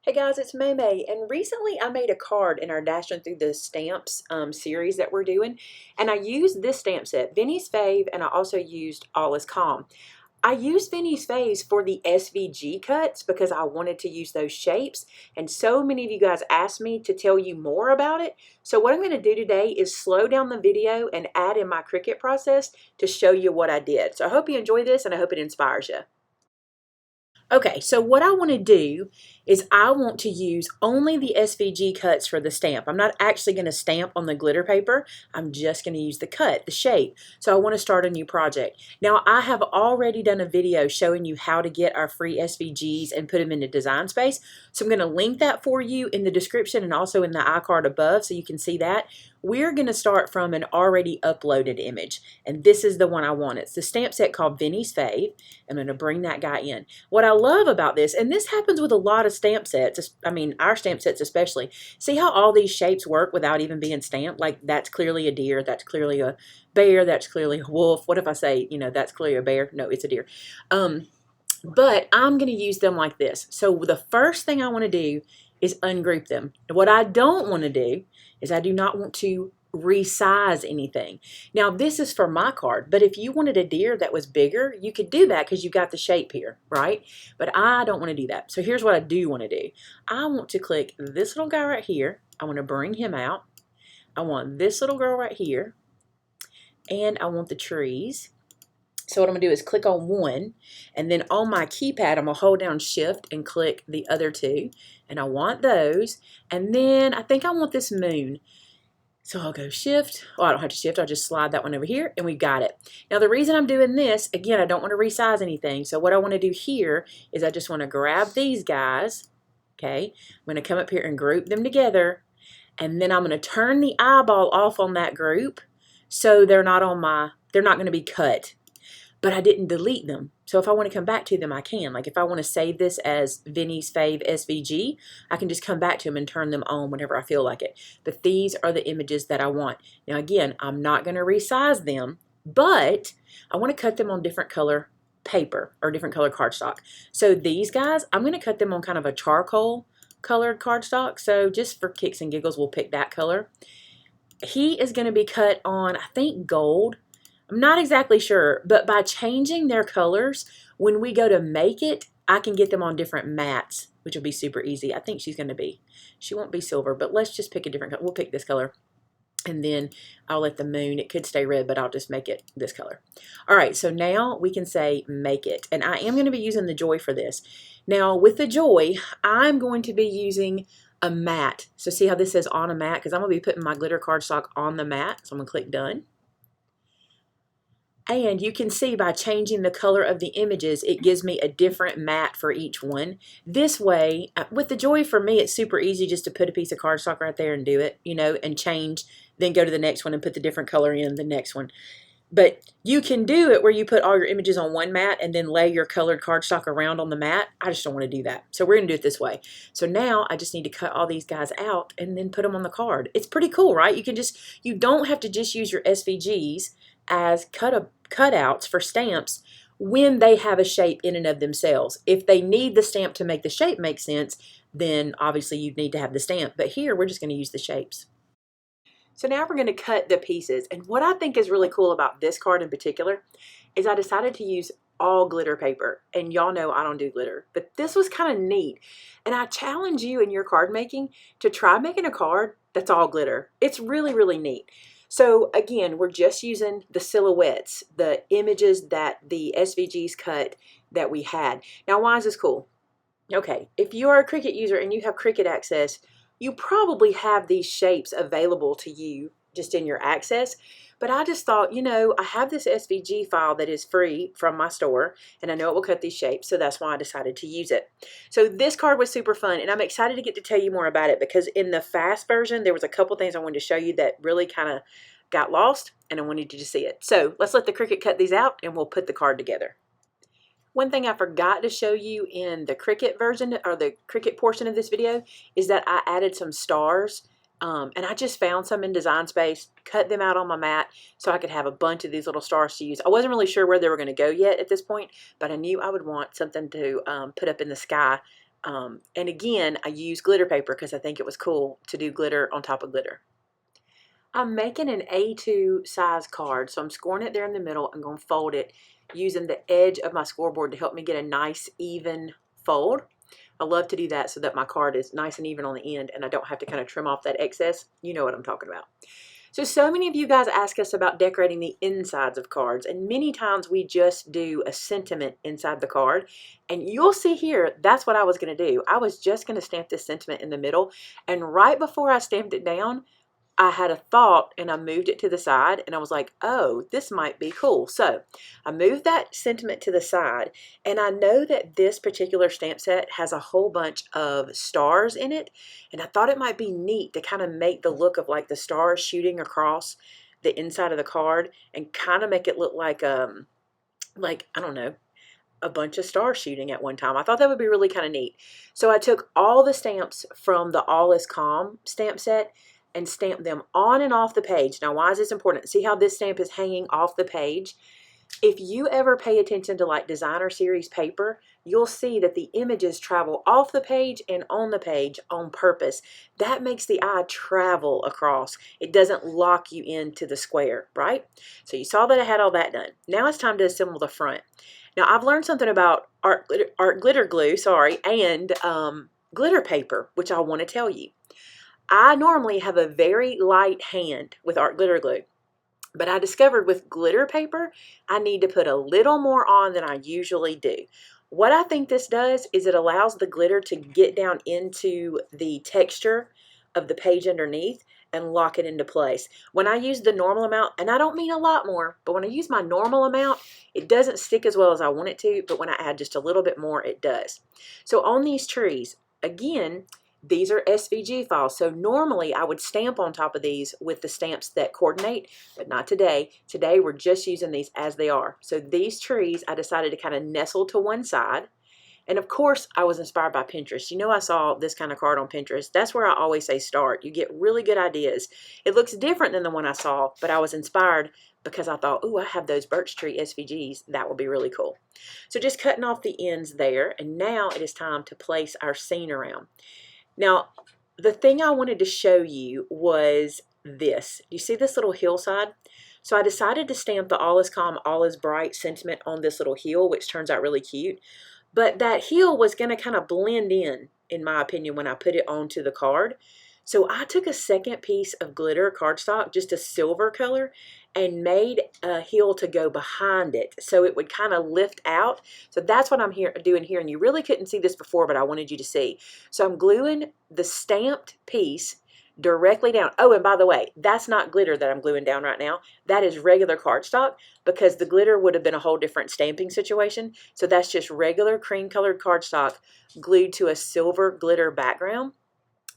Hey guys, it's Maymay, and recently I made a card in our Dashing Through the Stamps series that we're doing, and I used this stamp set, Vinnie's Fave, and I also used All Is Calm. I used Vinnie's Faves for the SVG cuts because I wanted to use those shapes, and so many of you guys asked me to tell you more about it. So what I'm going to do today is slow down the video and add in my Cricut process to show you what I did. So I hope you enjoy this, and I hope it inspires you. Okay, so what I want to do is I want to use only the SVG cuts for the stamp. I'm not actually going to stamp on the glitter paper. I'm just going to use the cut, the shape. So I want to start a new project. Now, I have already done a video showing you how to get our free SVGs and put them into Design Space. So I'm going to link that for you in the description and also in the iCard above so you can see that. We're going to start from an already uploaded image, and this is the one I want. It's the stamp set called Vinnie's Fave. I'm going to bring that guy in. What I love about this, and this happens with a lot of stamp sets, I mean our stamp sets especially, see how all these shapes work without even being stamped? Like that's clearly a deer, that's clearly a bear, that's clearly a wolf. What if I say, that's clearly a bear? No, it's a deer. But I'm going to use them like this. So the first thing I want to do is ungroup them. What I don't want to do is I do not want to resize anything. Now this is for my card, but if you wanted a deer that was bigger, you could do that because you got the shape here, right? But I don't want to do that. So here's what I do want to do. I want to click this little guy right here. I want to bring him out. I want this little girl right here. And I want the trees. So what I'm going to do is click on one, and then on my keypad, I'm going to hold down Shift and click the other two. And I want those. And then I think I want this moon. So I'll go Shift. Oh, I don't have to Shift. I'll just slide that one over here, and we've got it. Now, the reason I'm doing this, again, I don't want to resize anything. So what I want to do here is I just want to grab these guys. Okay. I'm going to come up here and group them together. And then I'm going to turn the eyeball off on that group so they're not going to be cut. But I didn't delete them. So if I want to come back to them, I can. Like if I want to save this as Vinnie's Fave SVG, I can just come back to them and turn them on whenever I feel like it. But these are the images that I want. Now again, I'm not going to resize them, but I want to cut them on different color paper or different color cardstock. So these guys, I'm going to cut them on kind of a charcoal colored cardstock. So just for kicks and giggles, we'll pick that color. He is going to be cut on, I think, gold. I'm not exactly sure, but by changing their colors, when we go to make it, I can get them on different mats, which will be super easy. I think she won't be silver, but let's just pick a different color. We'll pick this color, and then I'll let the moon, it could stay red, but I'll just make it this color. All right, so now we can say make it, and I am going to be using the Joy for this. Now, with the Joy, I'm going to be using a mat. So see how this says on a mat? Because I'm going to be putting my glitter cardstock on the mat, so I'm going to click Done. And you can see by changing the color of the images, it gives me a different mat for each one. This way, with the Joy, for me, it's super easy just to put a piece of cardstock right there and do it, and change, then go to the next one and put the different color in the next one. But you can do it where you put all your images on one mat and then lay your colored cardstock around on the mat. I just don't want to do that. So we're going to do it this way. So now I just need to cut all these guys out and then put them on the card. It's pretty cool, right? You don't have to just use your SVGs as cutouts for stamps when they have a shape in and of themselves. If they need the stamp to make the shape make sense, then obviously you need to have the stamp. But here we're just going to use the shapes. So now we're going to cut the pieces. And what I think is really cool about this card in particular is I decided to use all glitter paper. And y'all know I don't do glitter, but this was kind of neat. And I challenge you in your card making to try making a card that's all glitter. It's really, really neat. So again, we're just using the silhouettes, the images that the SVGs cut that we had. Now, why is this cool? Okay, if you are a Cricut user and you have Cricut access, you probably have these shapes available to you just in your access. But I just thought, I have this SVG file that is free from my store, and I know it will cut these shapes, so that's why I decided to use it. So this card was super fun, and I'm excited to get to tell you more about it because in the fast version, there was a couple things I wanted to show you that really kind of got lost, and I wanted you to see it. So let's let the Cricut cut these out, and we'll put the card together. One thing I forgot to show you in the Cricut version, or the Cricut portion of this video, is that I added some stars. And I just found some in Design Space, cut them out on my mat so I could have a bunch of these little stars to use. I wasn't really sure where they were going to go yet at this point, but I knew I would want something to put up in the sky And again, I use glitter paper because I think it was cool to do glitter on top of glitter. I'm making an A2 size card, so I'm scoring it there in the middle. I'm going to fold it using the edge of my scoreboard to help me get a nice even fold. I love to do that so that my card is nice and even on the end and I don't have to kind of trim off that excess. You know what I'm talking about. So many of you guys ask us about decorating the insides of cards, and many times we just do a sentiment inside the card. And you'll see here, that's what I was going to do. I was just going to stamp this sentiment in the middle, and right before I stamped it down, I had a thought and I moved it to the side and I was like, oh, this might be cool. So I moved that sentiment to the side, and I know that this particular stamp set has a whole bunch of stars in it, and I thought it might be neat to kind of make the look of like the stars shooting across the inside of the card and kind of make it look like I don't know, a bunch of stars shooting at one time. I thought that would be really kind of neat. So I took all the stamps from the All Is Calm stamp set and stamp them on and off the page. Now, why is this important? See how this stamp is hanging off the page? If you ever pay attention to like designer series paper, you'll see that the images travel off the page and on the page on purpose. That makes the eye travel across. It doesn't lock you into the square, right? So you saw that I had all that done. Now it's time to assemble the front. Now I've learned something about art glitter glue, and glitter paper, which I want to tell you. I normally have a very light hand with art glitter glue, but I discovered with glitter paper, I need to put a little more on than I usually do. What I think this does is it allows the glitter to get down into the texture of the page underneath and lock it into place. When I use the normal amount, and I don't mean a lot more, but when I use my normal amount, it doesn't stick as well as I want it to, but when I add just a little bit more, it does. So on these trees, again, these are SVG files, so normally I would stamp on top of these with the stamps that coordinate, but not today. Today we're just using these as they are. So these trees, I decided to kind of nestle to one side. And of course, I was inspired by Pinterest. You know, I saw this kind of card on Pinterest. That's where I always say start. You get really good ideas. It looks different than the one I saw, but I was inspired because I thought, oh, I have those birch tree SVGs. That would be really cool. So just cutting off the ends there. And now it is time to place our scene around. Now, the thing I wanted to show you was this. Do you see this little hillside? So I decided to stamp the All Is Calm, All Is Bright sentiment on this little hill, which turns out really cute. But that hill was going to kind of blend in my opinion, when I put it onto the card. So I took a second piece of glitter cardstock, just a silver color, and made a hill to go behind it so it would kind of lift out. So that's what I'm doing here, and you really couldn't see this before, but I wanted you to see. So I'm gluing the stamped piece directly down. Oh, and by the way, that's not glitter that I'm gluing down right now. That is regular cardstock, because the glitter would have been a whole different stamping situation. So that's just regular cream colored cardstock glued to a silver glitter background,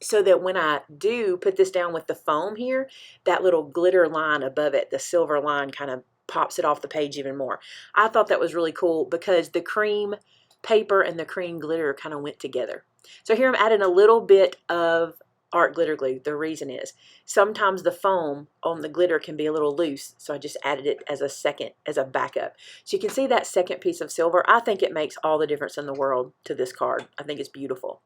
so that when I do put this down with the foam here, that little glitter line above it, the silver line, kind of pops it off the page even more. I thought that was really cool because the cream paper and the cream glitter kind of went together. So here I'm adding a little bit of art glitter glue. The reason is sometimes the foam on the glitter can be a little loose, so I just added it as a backup. So you can see that second piece of silver. I think it makes all the difference in the world to this card. I think it's beautiful.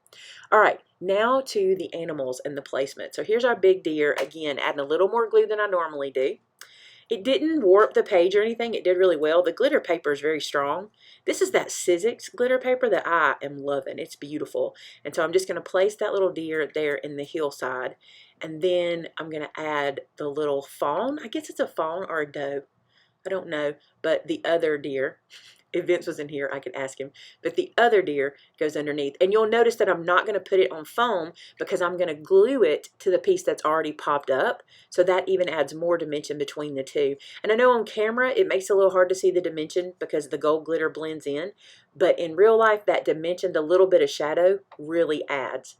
All right, now to the animals and the placement. So here's our big deer. Again, adding a little more glue than I normally do. It didn't warp the page or anything. It did really well. The glitter paper is very strong. This is that Sizzix glitter paper that I am loving. It's beautiful. And so I'm just going to place that little deer there in the hillside. And then I'm going to add the little fawn. I guess it's a fawn or a doe. I don't know. But the other deer, if Vince was in here, I could ask him. But the other deer goes underneath. And you'll notice that I'm not going to put it on foam because I'm going to glue it to the piece that's already popped up. So that even adds more dimension between the two. And I know on camera it makes it a little hard to see the dimension because the gold glitter blends in. But in real life, that dimension, the little bit of shadow, really adds.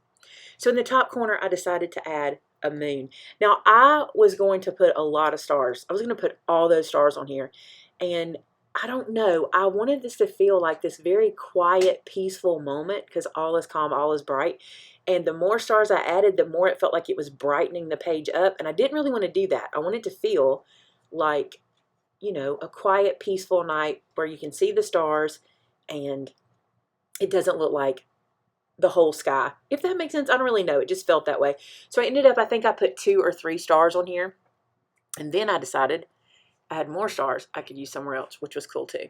So in the top corner, I decided to add a moon. Now, I was going to put a lot of stars. I was going to put all those stars on here. And I don't know, I wanted this to feel like this very quiet, peaceful moment because all is calm, all is bright. And the more stars I added, the more it felt like it was brightening the page up. And I didn't really want to do that. I wanted to feel like, you know, a quiet, peaceful night where you can see the stars and it doesn't look like the whole sky. If that makes sense, I don't really know. It just felt that way. So I ended up, I think I put 2 or 3 stars on here. And then I decided I had more stars I could use somewhere else, which was cool too.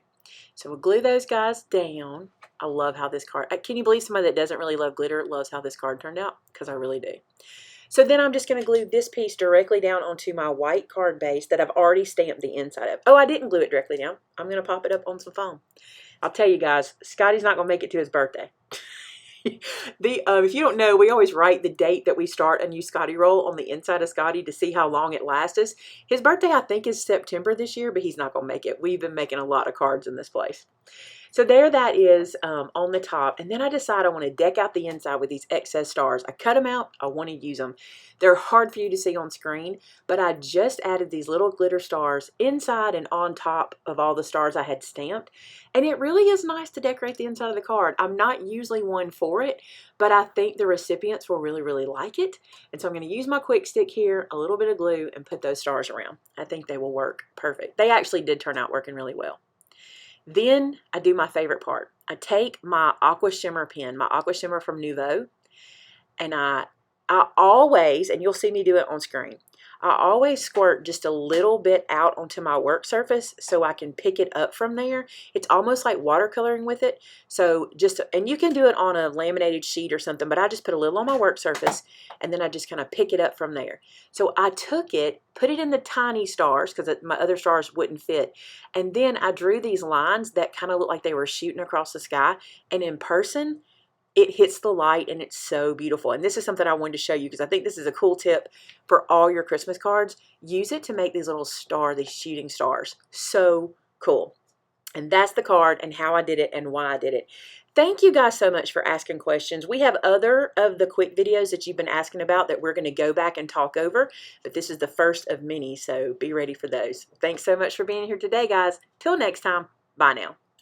So we'll glue those guys down. I love how this card, can you believe somebody that doesn't really love glitter loves how this card turned out? Because I really do. So then I'm just going to glue this piece directly down onto my white card base that I've already stamped the inside of. Oh, I didn't glue it directly down. I'm going to pop it up on some foam. I'll tell you guys, Scotty's not going to make it to his birthday. If you don't know, we always write the date that we start a new Scotty roll on the inside of Scotty to see how long it lasts us. His birthday, I think, is September this year, but he's not going to make it. We've been making a lot of cards in this place. So there that is on the top. And then I decide I want to deck out the inside with these excess stars. I cut them out. I want to use them. They're hard for you to see on screen, but I just added these little glitter stars inside and on top of all the stars I had stamped. And it really is nice to decorate the inside of the card. I'm not usually one for it, but I think the recipients will really, really like it. And so I'm going to use my quick stick here, a little bit of glue, and put those stars around. I think they will work perfect. They actually did turn out working really well. Then I do my favorite part. I take my Aqua Shimmer pen, my Aqua Shimmer from Nouveau, and I always, and you'll see me do it on screen, I always squirt just a little bit out onto my work surface so I can pick it up from there. It's almost like watercoloring with it. So just, and you can do it on a laminated sheet or something, but I just put a little on my work surface and then I just kind of pick it up from there. So I took it, put it in the tiny stars because my other stars wouldn't fit. And then I drew these lines that kind of looked like they were shooting across the sky. And in person, it hits the light and it's so beautiful. And this is something I wanted to show you because I think this is a cool tip for all your Christmas cards. Use it to make these little these shooting stars. So cool. And that's the card and how I did it and why I did it. Thank you guys so much for asking questions. We have other of the quick videos that you've been asking about that we're going to go back and talk over, but this is the first of many, so be ready for those. Thanks so much for being here today, guys. Till next time, bye now.